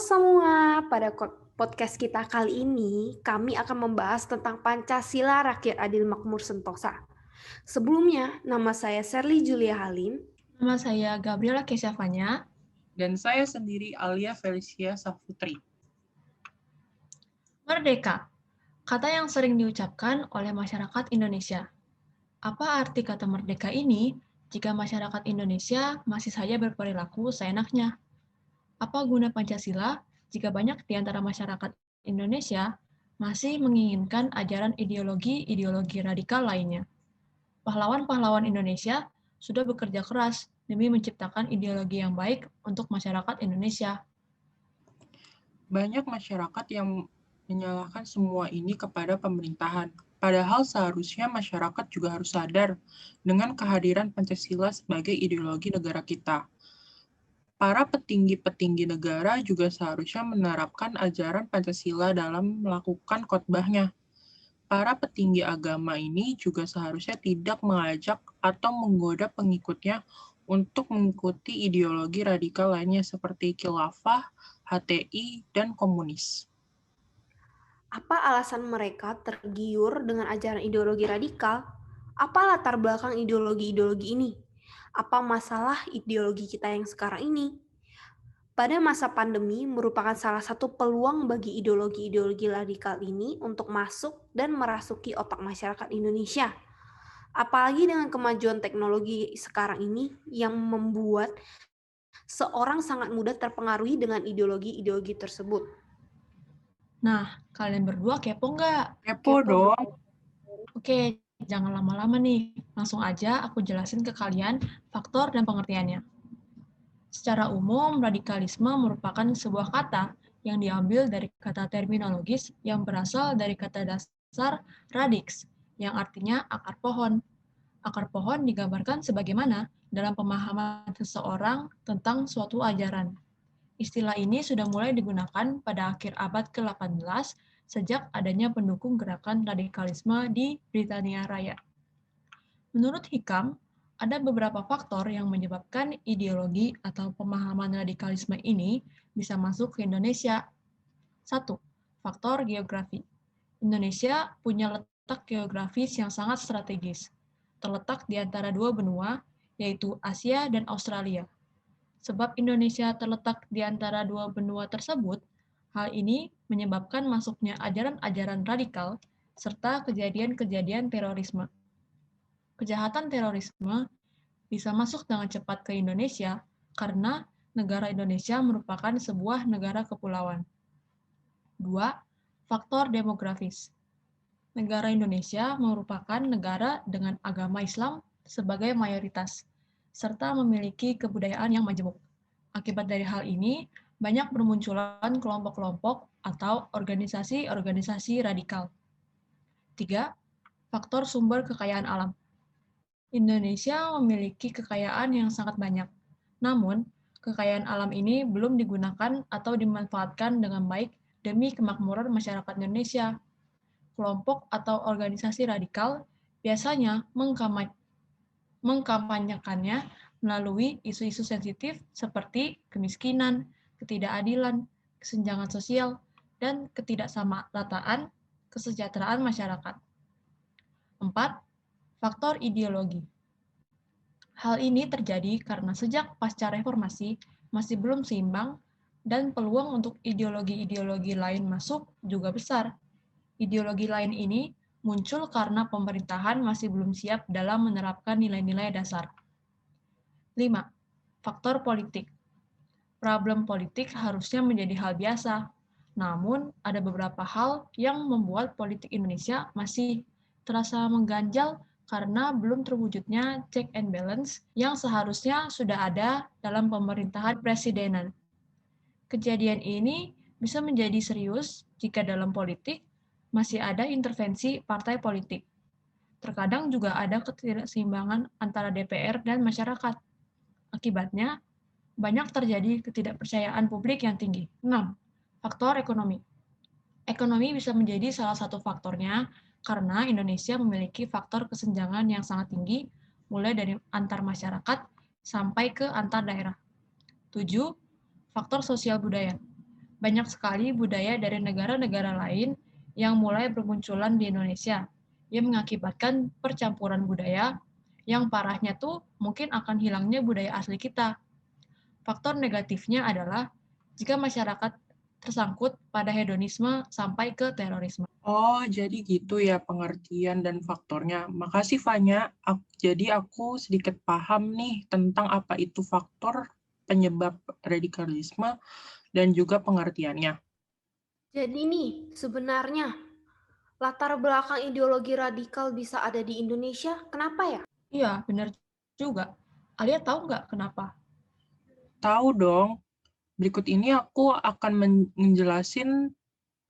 semua, pada podcast kita kali ini kami akan membahas tentang Pancasila Rakyat Adil Makmur Sentosa. Sebelumnya, nama saya Sherly Julia Halim. Nama saya Gabriela Kesyafanya. Dan saya sendiri Alia Felicia Safutri. Merdeka, kata yang sering diucapkan oleh masyarakat Indonesia. Apa arti kata merdeka ini jika masyarakat Indonesia masih saja berperilaku seenaknya? Apa guna Pancasila jika banyak di antara masyarakat Indonesia masih menginginkan ajaran ideologi-ideologi radikal lainnya? Pahlawan-pahlawan Indonesia sudah bekerja keras demi menciptakan ideologi yang baik untuk masyarakat Indonesia. Banyak masyarakat yang menyalahkan semua ini kepada pemerintahan. Padahal seharusnya masyarakat juga harus sadar dengan kehadiran Pancasila sebagai ideologi negara kita. Para petinggi-petinggi negara juga seharusnya menerapkan ajaran Pancasila dalam melakukan khotbahnya. Para petinggi agama ini juga seharusnya tidak mengajak atau menggoda pengikutnya untuk mengikuti ideologi radikal lainnya seperti khilafah, HTI, dan komunis. Apa alasan mereka tergiur dengan ajaran ideologi radikal? Apa latar belakang ideologi-ideologi ini? Apa masalah ideologi kita yang sekarang ini? Pada masa pandemi merupakan salah satu peluang bagi ideologi-ideologi radikal ini untuk masuk dan merasuki otak masyarakat Indonesia. Apalagi dengan kemajuan teknologi sekarang ini yang membuat seorang sangat mudah terpengaruhi dengan ideologi-ideologi tersebut. Nah, kalian berdua kepo nggak? Kepo dong. Oke, jangan lama-lama nih. Langsung aja aku jelasin ke kalian faktor dan pengertiannya. Secara umum, radikalisme merupakan sebuah kata yang diambil dari kata terminologis yang berasal dari kata dasar radix, yang artinya akar pohon. Akar pohon digambarkan sebagaimana dalam pemahaman seseorang tentang suatu ajaran. Istilah ini sudah mulai digunakan pada akhir abad ke-18 sejak adanya pendukung gerakan radikalisme di Britania Raya. Menurut Hikam, ada beberapa faktor yang menyebabkan ideologi atau pemahaman radikalisme ini bisa masuk ke Indonesia. 1. Faktor geografi. Indonesia punya letak geografis yang sangat strategis, terletak di antara dua benua, yaitu Asia dan Australia. Sebab Indonesia terletak di antara dua benua tersebut, hal ini menyebabkan masuknya ajaran-ajaran radikal serta kejadian-kejadian terorisme. Kejahatan terorisme bisa masuk dengan cepat ke Indonesia karena negara Indonesia merupakan sebuah negara kepulauan. 2. Faktor demografis. Negara Indonesia merupakan negara dengan agama Islam sebagai mayoritas, serta memiliki kebudayaan yang majemuk. Akibat dari hal ini, banyak bermunculan kelompok-kelompok atau organisasi-organisasi radikal. 3. Faktor sumber kekayaan alam. Indonesia memiliki kekayaan yang sangat banyak. Namun, kekayaan alam ini belum digunakan atau dimanfaatkan dengan baik demi kemakmuran masyarakat Indonesia. Kelompok atau organisasi radikal biasanya mengkampanyekannya melalui isu-isu sensitif seperti kemiskinan, ketidakadilan, kesenjangan sosial, dan ketidaksamarataan kesejahteraan masyarakat. 4. Faktor ideologi. Hal ini terjadi karena sejak pasca reformasi masih belum seimbang dan peluang untuk ideologi-ideologi lain masuk juga besar. Ideologi lain ini muncul karena pemerintahan masih belum siap dalam menerapkan nilai-nilai dasar. 5. Faktor politik. Problem politik harusnya menjadi hal biasa, namun ada beberapa hal yang membuat politik Indonesia masih terasa mengganjal karena belum terwujudnya check and balance yang seharusnya sudah ada dalam pemerintahan presidenan. Kejadian ini bisa menjadi serius jika dalam politik masih ada intervensi partai politik. Terkadang juga ada ketidakseimbangan antara DPR dan masyarakat. Akibatnya, banyak terjadi ketidakpercayaan publik yang tinggi. 6. Faktor ekonomi. Ekonomi bisa menjadi salah satu faktornya karena Indonesia memiliki faktor kesenjangan yang sangat tinggi, mulai dari antar masyarakat sampai ke antar daerah. 7. Faktor sosial budaya. Banyak sekali budaya dari negara-negara lain yang mulai bermunculan di Indonesia, yang mengakibatkan percampuran budaya, yang parahnya tuh mungkin akan hilangnya budaya asli kita. Faktor negatifnya adalah jika masyarakat tersangkut pada hedonisme sampai ke terorisme. Oh, jadi gitu ya pengertian dan faktornya. Makasih, Fanya. Jadi aku sedikit paham nih tentang apa itu faktor penyebab radikalisme dan juga pengertiannya. Jadi nih, sebenarnya latar belakang ideologi radikal bisa ada di Indonesia, kenapa ya? Iya, benar juga. Alia tahu nggak kenapa? Tahu dong, berikut ini aku akan menjelasin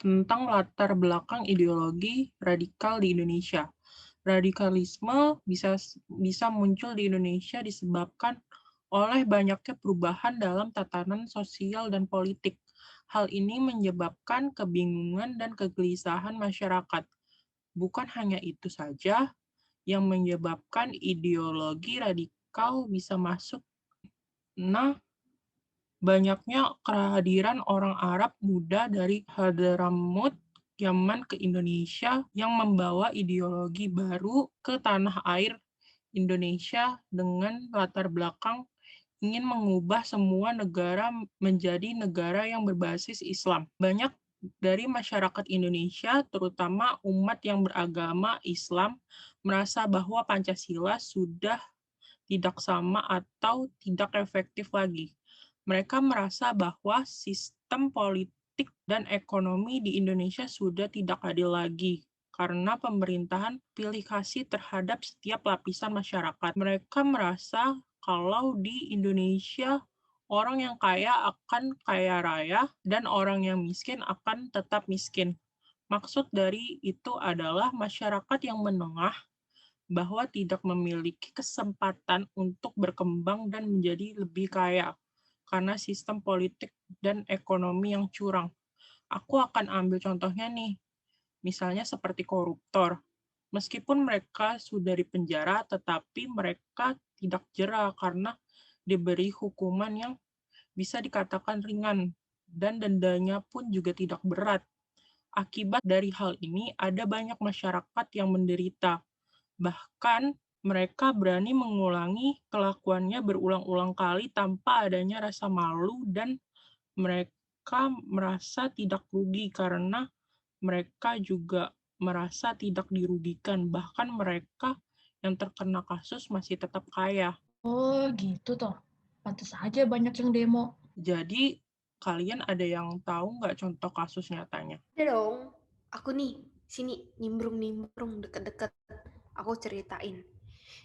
tentang latar belakang ideologi radikal di Indonesia. Radikalisme bisa muncul di Indonesia disebabkan oleh banyaknya perubahan dalam tatanan sosial dan politik. Hal ini menyebabkan kebingungan dan kegelisahan masyarakat. Bukan hanya itu saja yang menyebabkan ideologi radikal bisa masuk. Nah, banyaknya kehadiran orang Arab muda dari Hadramut, Yaman ke Indonesia yang membawa ideologi baru ke tanah air Indonesia dengan latar belakang ingin mengubah semua negara menjadi negara yang berbasis Islam. Banyak dari masyarakat Indonesia, terutama umat yang beragama Islam, merasa bahwa Pancasila sudah tidak sama atau tidak efektif lagi. Mereka merasa bahwa sistem politik dan ekonomi di Indonesia sudah tidak adil lagi karena pemerintahan pilih kasih terhadap setiap lapisan masyarakat. Mereka merasa kalau di Indonesia orang yang kaya akan kaya raya dan orang yang miskin akan tetap miskin. Maksud dari itu adalah masyarakat yang menengah bahwa tidak memiliki kesempatan untuk berkembang dan menjadi lebih kaya karena sistem politik dan ekonomi yang curang. Aku akan ambil contohnya nih, misalnya seperti koruptor. Meskipun mereka sudah dipenjara, tetapi mereka tidak jera karena diberi hukuman yang bisa dikatakan ringan, dan dendanya pun juga tidak berat. Akibat dari hal ini, ada banyak masyarakat yang menderita. Bahkan mereka berani mengulangi kelakuannya berulang-ulang kali tanpa adanya rasa malu dan mereka merasa tidak rugi karena mereka juga merasa tidak dirugikan. Bahkan mereka yang terkena kasus masih tetap kaya. Oh, gitu toh. Pantas aja banyak yang demo. Jadi kalian ada yang tahu nggak contoh kasus nyatanya? Ada dong. Aku nih, sini nimbrung-nimbrung deket-deket. Aku ceritain.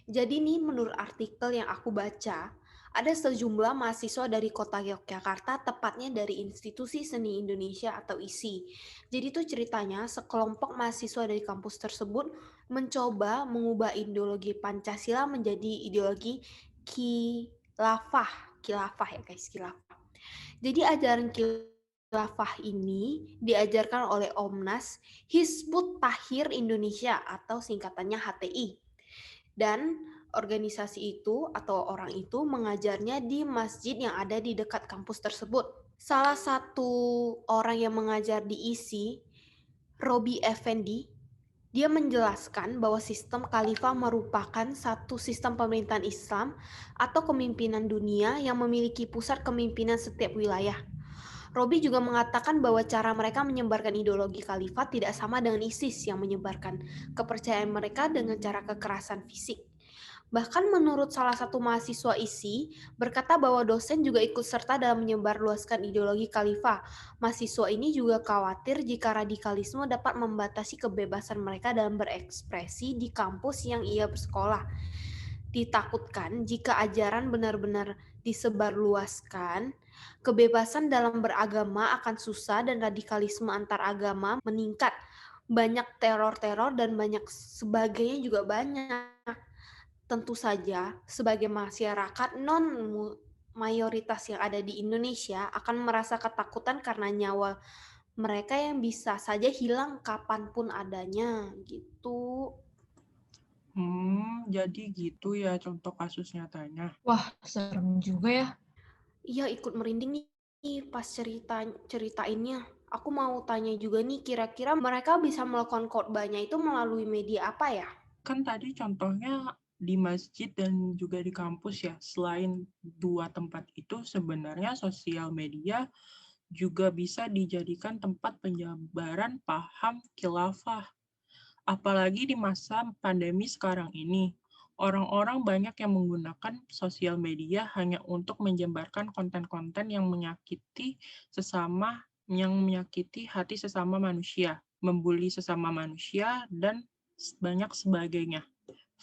Jadi nih menurut artikel yang aku baca, ada sejumlah mahasiswa dari kota Yogyakarta, tepatnya dari Institusi Seni Indonesia atau ISI. Jadi tuh ceritanya sekelompok mahasiswa dari kampus tersebut mencoba mengubah ideologi Pancasila menjadi ideologi khilafah ya guys, khilafah. Jadi ajaran khilafah ini diajarkan oleh Omnas Hizbut Tahrir Indonesia atau singkatannya HTI. Dan organisasi itu atau orang itu mengajarnya di masjid yang ada di dekat kampus tersebut. Salah satu orang yang mengajar di ISI, Robi Effendi, dia menjelaskan bahwa sistem khalifah merupakan satu sistem pemerintahan Islam atau kepemimpinan dunia yang memiliki pusat kepemimpinan setiap wilayah. Robi juga mengatakan bahwa cara mereka menyebarkan ideologi khalifat tidak sama dengan ISIS yang menyebarkan kepercayaan mereka dengan cara kekerasan fisik. Bahkan menurut salah satu mahasiswa ISI, berkata bahwa dosen juga ikut serta dalam menyebarluaskan ideologi khalifah. Mahasiswa ini juga khawatir jika radikalisme dapat membatasi kebebasan mereka dalam berekspresi di kampus yang ia bersekolah. Ditakutkan jika ajaran benar-benar disebarluaskan, kebebasan dalam beragama akan susah dan radikalisme antar agama meningkat. Banyak teror-teror dan banyak sebagainya juga banyak. Tentu saja, sebagai masyarakat non-mayoritas yang ada di Indonesia akan merasa ketakutan karena nyawa mereka yang bisa saja hilang kapanpun adanya, gitu. Jadi gitu ya contoh kasus nyatanya. Wah, serem juga ya. Iya, ikut merinding nih. pas ceritainnya. Aku mau tanya juga nih, kira-kira mereka bisa melakukan khotbahnya itu melalui media apa ya? Kan tadi contohnya di masjid dan juga di kampus ya. Selain dua tempat itu, sebenarnya sosial media juga bisa dijadikan tempat penyebaran paham khilafah. Apalagi di masa pandemi sekarang ini, orang-orang banyak yang menggunakan sosial media hanya untuk menyebarkan konten-konten yang menyakiti hati sesama manusia, membuli sesama manusia, dan banyak sebagainya.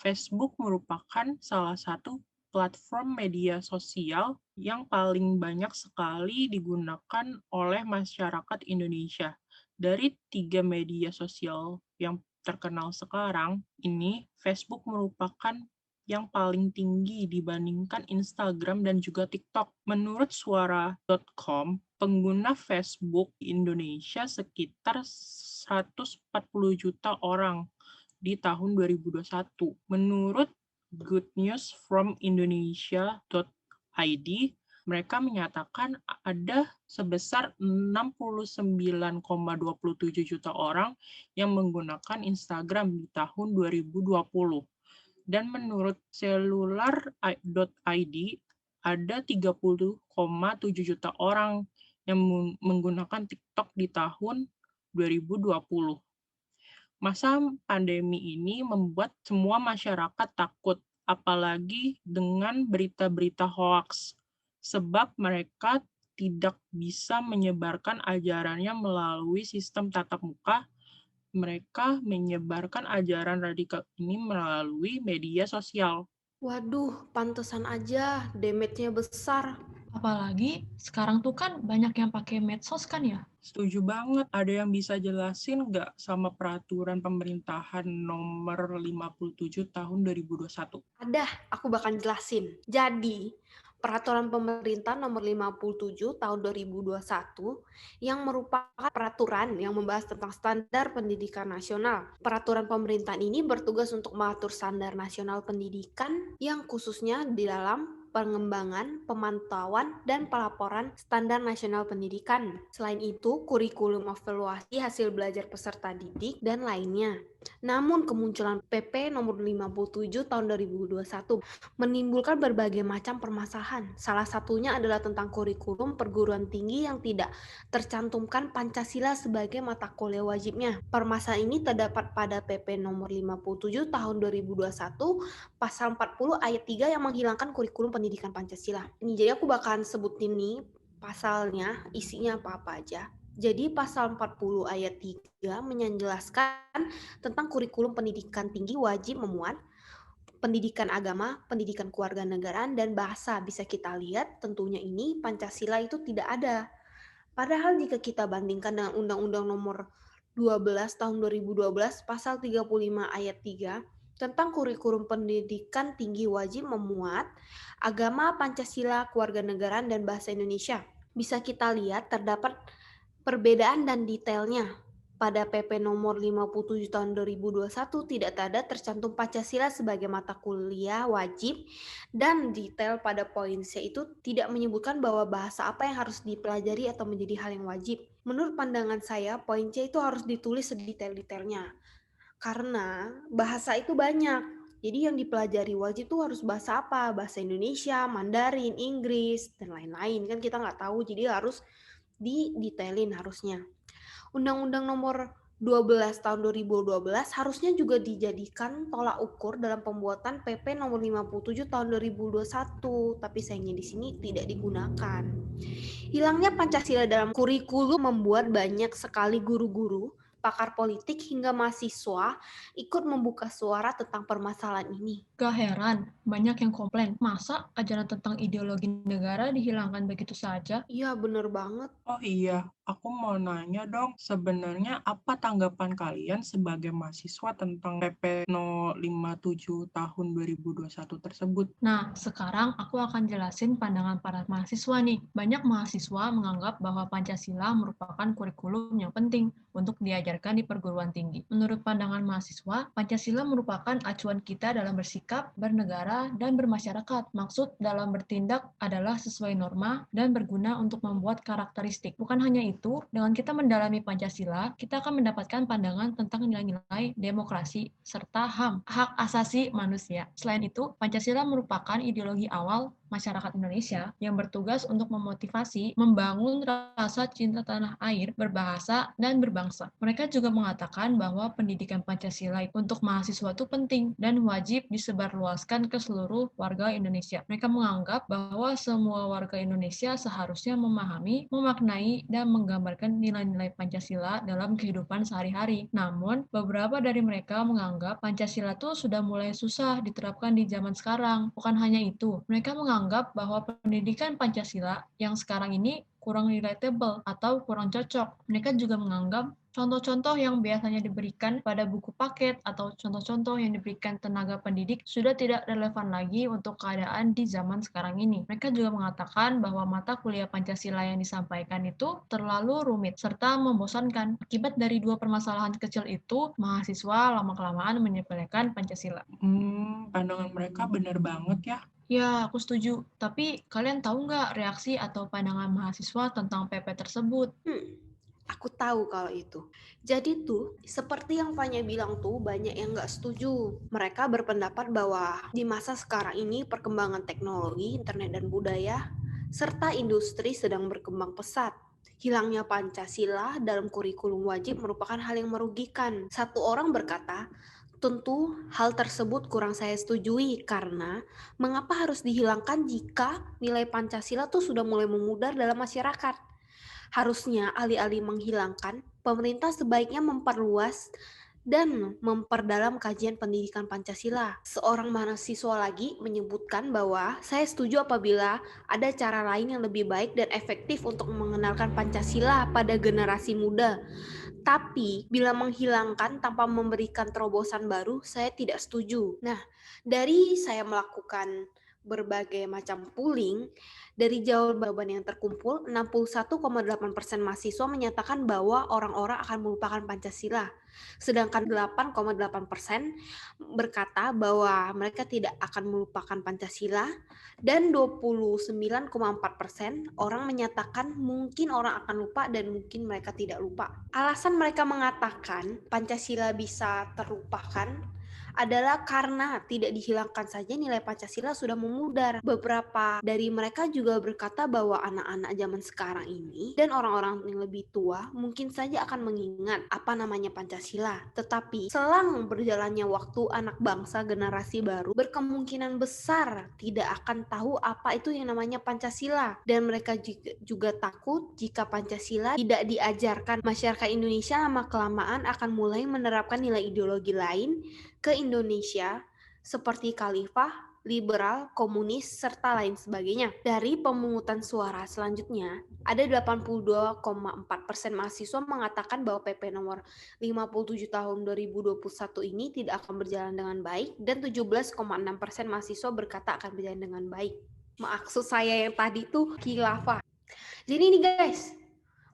Facebook merupakan salah satu platform media sosial yang paling banyak sekali digunakan oleh masyarakat Indonesia. Dari 3 media sosial yang terkenal sekarang, ini Facebook merupakan yang paling tinggi dibandingkan Instagram dan juga TikTok. Menurut suara.com, pengguna Facebook Indonesia sekitar 140 juta orang di tahun 2021. Menurut goodnewsfromindonesia.id, mereka menyatakan ada sebesar 69,27 juta orang yang menggunakan Instagram di tahun 2020. Dan menurut cellular.id, ada 30,7 juta orang yang menggunakan TikTok di tahun 2020. Masa pandemi ini membuat semua masyarakat takut, apalagi dengan berita-berita hoaks, sebab mereka tidak bisa menyebarkan ajarannya melalui sistem tatap muka. Mereka menyebarkan ajaran radikal ini melalui media sosial. Waduh, pantesan aja damage-nya besar. Apalagi sekarang tuh kan banyak yang pakai medsos kan ya? Setuju banget. Ada yang bisa jelasin nggak sama peraturan pemerintahan nomor 57 tahun 2021? Ada, aku bakal jelasin. Jadi, Peraturan Pemerintah Nomor 57 Tahun 2021 yang merupakan peraturan yang membahas tentang standar pendidikan nasional. Peraturan pemerintahan ini bertugas untuk mengatur standar nasional pendidikan yang khususnya di dalam pengembangan, pemantauan, dan pelaporan standar nasional pendidikan. Selain itu, kurikulum evaluasi hasil belajar peserta didik dan lainnya. Namun kemunculan PP nomor 57 tahun 2021 menimbulkan berbagai macam permasalahan. Salah satunya adalah tentang kurikulum perguruan tinggi yang tidak tercantumkan Pancasila sebagai mata kuliah wajibnya. Permasalahan ini terdapat pada PP nomor 57 tahun 2021 pasal 40 ayat 3 yang menghilangkan kurikulum pendidikan Pancasila. Ini jadi aku bakalan sebutin nih pasalnya, isinya apa-apa aja. Jadi pasal 40 ayat 3 menjelaskan tentang kurikulum pendidikan tinggi wajib memuat pendidikan agama, pendidikan kewarganegaraan, dan bahasa. Bisa kita lihat tentunya ini Pancasila itu tidak ada. Padahal jika kita bandingkan dengan Undang-Undang Nomor 12 Tahun 2012 Pasal 35 Ayat 3 tentang kurikulum pendidikan tinggi wajib memuat agama, Pancasila, kewarganegaraan, dan bahasa Indonesia. Bisa kita lihat terdapat perbedaan dan detailnya. Pada PP nomor 57 tahun 2021 tidak ada tercantum Pancasila sebagai mata kuliah wajib dan detail pada poin C itu tidak menyebutkan bahwa bahasa apa yang harus dipelajari atau menjadi hal yang wajib. Menurut pandangan saya, poin C itu harus ditulis sedetail-detailnya. Karena bahasa itu banyak. Jadi yang dipelajari wajib itu harus bahasa apa? Bahasa Indonesia, Mandarin, Inggris, dan lain-lain. Kan kita nggak tahu, jadi harus didetailin harusnya. Undang-Undang Nomor 12 tahun 2012 harusnya juga dijadikan tolak ukur dalam pembuatan PP Nomor 57 tahun 2021, tapi sayangnya di sini tidak digunakan. Hilangnya Pancasila dalam kurikulum membuat banyak sekali guru-guru, pakar politik hingga mahasiswa ikut membuka suara tentang permasalahan ini. Gak heran, banyak yang komplain. Masa ajaran tentang ideologi negara dihilangkan begitu saja? Iya, bener banget. Oh iya, aku mau nanya dong, sebenarnya apa tanggapan kalian sebagai mahasiswa tentang PP No 57 tahun 2021 tersebut? Nah, sekarang aku akan jelasin pandangan para mahasiswa nih. Banyak mahasiswa menganggap bahwa Pancasila merupakan kurikulum yang penting untuk diajarkan di perguruan tinggi. Menurut pandangan mahasiswa, Pancasila merupakan acuan kita dalam bersikap bersikap, bernegara, dan bermasyarakat. Maksud dalam bertindak adalah sesuai norma dan berguna untuk membuat karakteristik. Bukan hanya itu, dengan kita mendalami Pancasila, kita akan mendapatkan pandangan tentang nilai-nilai demokrasi serta HAM, hak asasi manusia. Selain itu, Pancasila merupakan ideologi awal masyarakat Indonesia yang bertugas untuk memotivasi, membangun rasa cinta tanah air, berbahasa, dan berbangsa. Mereka juga mengatakan bahwa pendidikan Pancasila untuk mahasiswa itu penting dan wajib disebarluaskan ke seluruh warga Indonesia. Mereka menganggap bahwa semua warga Indonesia seharusnya memahami, memaknai, dan menggambarkan nilai-nilai Pancasila dalam kehidupan sehari-hari. Namun, beberapa dari mereka menganggap Pancasila itu sudah mulai susah diterapkan di zaman sekarang. Bukan hanya itu, mereka menganggap bahwa pendidikan Pancasila yang sekarang ini kurang relatable atau kurang cocok. Mereka juga menganggap contoh-contoh yang biasanya diberikan pada buku paket atau contoh-contoh yang diberikan tenaga pendidik sudah tidak relevan lagi untuk keadaan di zaman sekarang ini. Mereka juga mengatakan bahwa mata kuliah Pancasila yang disampaikan itu terlalu rumit serta membosankan. Akibat dari dua permasalahan kecil itu, mahasiswa lama-kelamaan menyepelekan Pancasila. Pandangan mereka benar banget ya. Ya, aku setuju. Tapi kalian tahu nggak reaksi atau pandangan mahasiswa tentang PP tersebut? Aku tahu kalau itu. Jadi tuh, seperti yang Fanya bilang tuh, banyak yang nggak setuju. Mereka berpendapat bahwa di masa sekarang ini perkembangan teknologi, internet dan budaya, serta industri sedang berkembang pesat. Hilangnya Pancasila dalam kurikulum wajib merupakan hal yang merugikan. Satu orang berkata, tentu hal tersebut kurang saya setujui karena mengapa harus dihilangkan jika nilai Pancasila tuh sudah mulai memudar dalam masyarakat. Harusnya alih-alih menghilangkan, pemerintah sebaiknya memperluas dan memperdalam kajian pendidikan Pancasila. Seorang mahasiswa lagi menyebutkan bahwa saya setuju apabila ada cara lain yang lebih baik dan efektif untuk mengenalkan Pancasila pada generasi muda. Tapi bila menghilangkan tanpa memberikan terobosan baru, saya tidak setuju. Nah, dari saya melakukan berbagai macam polling, dari jawaban yang terkumpul, 61,8% mahasiswa menyatakan bahwa orang-orang akan melupakan Pancasila. Sedangkan 8,8% berkata bahwa mereka tidak akan melupakan Pancasila, dan 29,4% orang menyatakan mungkin orang akan lupa dan mungkin mereka tidak lupa. Alasan mereka mengatakan Pancasila bisa terlupakan adalah karena tidak dihilangkan saja nilai Pancasila sudah memudar. Beberapa dari mereka juga berkata bahwa anak-anak zaman sekarang ini dan orang-orang yang lebih tua mungkin saja akan mengingat apa namanya Pancasila. Tetapi selang berjalannya waktu, anak bangsa generasi baru berkemungkinan besar tidak akan tahu apa itu yang namanya Pancasila. Dan mereka juga takut jika Pancasila tidak diajarkan, masyarakat Indonesia lama-kelamaan akan mulai menerapkan nilai ideologi lain ke Indonesia seperti khalifah, liberal, komunis, serta lain sebagainya. Dari pemungutan suara selanjutnya, ada 82,4% mahasiswa mengatakan bahwa PP nomor 57 tahun 2021 ini tidak akan berjalan dengan baik, dan 17,6% mahasiswa berkata akan berjalan dengan baik. Maksud saya yang tadi tuh khilafah. Jadi ini guys,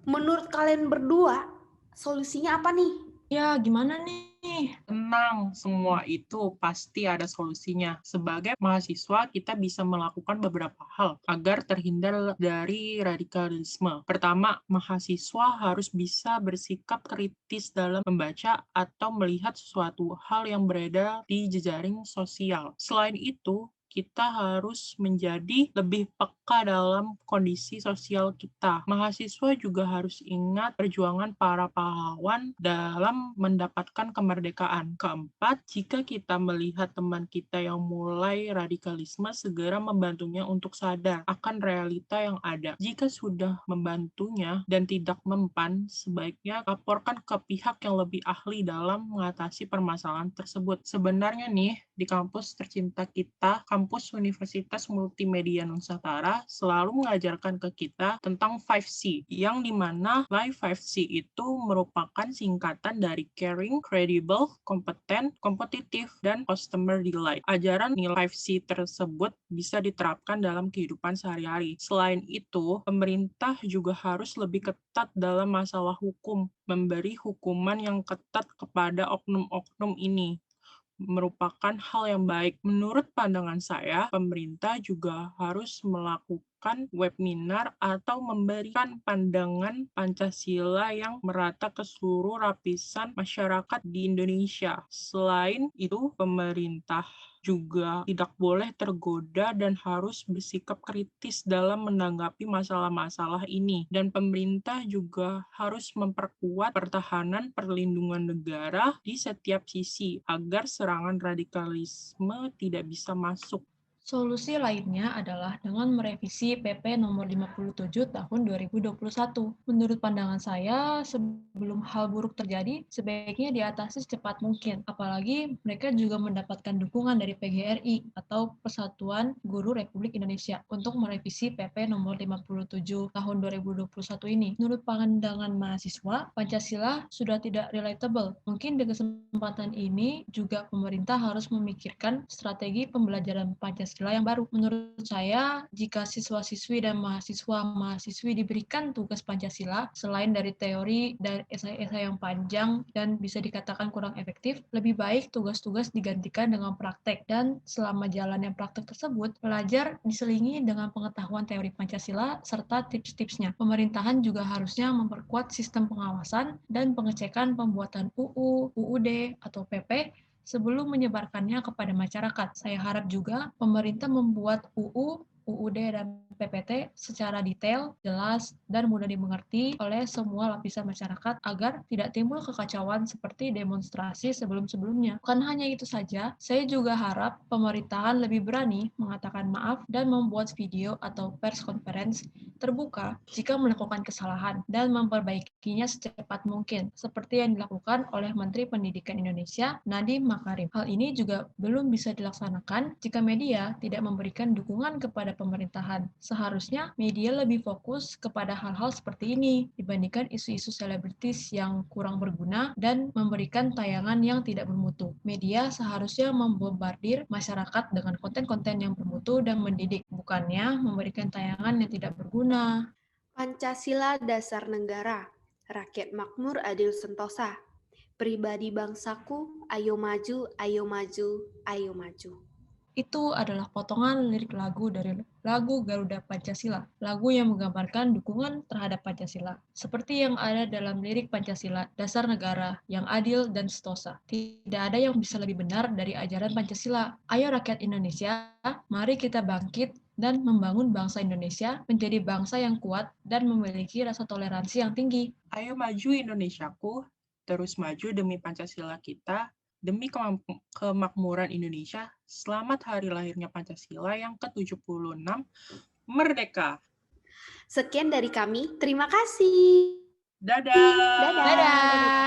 menurut kalian berdua, solusinya apa nih? Ya, gimana nih? Tenang, semua itu pasti ada solusinya. Sebagai mahasiswa, kita bisa melakukan beberapa hal agar terhindar dari radikalisme. Pertama, mahasiswa harus bisa bersikap kritis dalam membaca atau melihat sesuatu hal yang beredar di jejaring sosial. Selain itu, kita harus menjadi lebih peka dalam kondisi sosial kita. Mahasiswa juga harus ingat perjuangan para pahlawan dalam mendapatkan kemerdekaan. Keempat, jika kita melihat teman kita yang mulai radikalisme, segera membantunya untuk sadar akan realita yang ada. Jika sudah membantunya dan tidak mempan, sebaiknya laporkan ke pihak yang lebih ahli dalam mengatasi permasalahan tersebut. Sebenarnya nih, di kampus tercinta kita, kampus Universitas Multimedia Nusantara selalu mengajarkan ke kita tentang 5C, yang dimana Live 5C itu merupakan singkatan dari caring, credible, kompeten, kompetitif, dan customer delight. Ajaran nilai 5C tersebut bisa diterapkan dalam kehidupan sehari-hari. Selain itu, pemerintah juga harus lebih ketat dalam masalah hukum, memberi hukuman yang ketat kepada oknum-oknum ini. merupakan hal yang baik. Menurut pandangan saya, pemerintah juga harus melakukan webinar atau memberikan pandangan Pancasila yang merata ke seluruh lapisan masyarakat di Indonesia. Selain itu, pemerintah juga tidak boleh tergoda dan harus bersikap kritis dalam menanggapi masalah-masalah ini. Dan pemerintah juga harus memperkuat pertahanan perlindungan negara di setiap sisi agar serangan radikalisme tidak bisa masuk. Solusi lainnya adalah dengan merevisi PP nomor 57 tahun 2021. Menurut pandangan saya, sebelum hal buruk terjadi, sebaiknya diatasi secepat mungkin. Apalagi mereka juga mendapatkan dukungan dari PGRI atau Persatuan Guru Republik Indonesia untuk merevisi PP nomor 57 tahun 2021 ini. Menurut pandangan mahasiswa, Pancasila sudah tidak relatable. Mungkin di kesempatan ini juga pemerintah harus memikirkan strategi pembelajaran Pancasila yang baru. Menurut saya, jika siswa-siswi dan mahasiswa-mahasiswi diberikan tugas Pancasila, selain dari teori dan esai-esai yang panjang dan bisa dikatakan kurang efektif, lebih baik tugas-tugas digantikan dengan praktek. Dan selama jalannya praktek tersebut, pelajar diselingi dengan pengetahuan teori Pancasila serta tips-tipsnya. Pemerintahan juga harusnya memperkuat sistem pengawasan dan pengecekan pembuatan UU, UUD, atau PP sebelum menyebarkannya kepada masyarakat. Saya harap juga pemerintah membuat UU, UUD, dan PPT secara detail, jelas, dan mudah dimengerti oleh semua lapisan masyarakat agar tidak timbul kekacauan seperti demonstrasi sebelum-sebelumnya. Bukan hanya itu saja, saya juga harap pemerintahan lebih berani mengatakan maaf dan membuat video atau press conference terbuka jika melakukan kesalahan dan memperbaikinya secepat mungkin, seperti yang dilakukan oleh Menteri Pendidikan Indonesia, Nadiem Makarim. Hal ini juga belum bisa dilaksanakan jika media tidak memberikan dukungan kepada pemerintahan. Seharusnya media lebih fokus kepada hal-hal seperti ini dibandingkan isu-isu selebritis yang kurang berguna dan memberikan tayangan yang tidak bermutu. Media seharusnya membombardir masyarakat dengan konten-konten yang bermutu dan mendidik, bukannya memberikan tayangan yang tidak berguna. Pancasila dasar negara, rakyat makmur adil sentosa. Pribadi bangsaku, ayo maju, ayo maju, ayo maju. Itu adalah potongan lirik lagu dari lagu Garuda Pancasila, lagu yang menggambarkan dukungan terhadap Pancasila, seperti yang ada dalam lirik Pancasila, dasar negara yang adil dan sentosa. Tidak ada yang bisa lebih benar dari ajaran Pancasila. Ayo rakyat Indonesia, mari kita bangkit dan membangun bangsa Indonesia menjadi bangsa yang kuat dan memiliki rasa toleransi yang tinggi. Ayo maju Indonesiaku, terus maju demi Pancasila kita, demi kemakmuran Indonesia, selamat hari lahirnya Pancasila yang ke-76, Merdeka! Sekian dari kami, terima kasih. Dadah! Dadah. Dadah!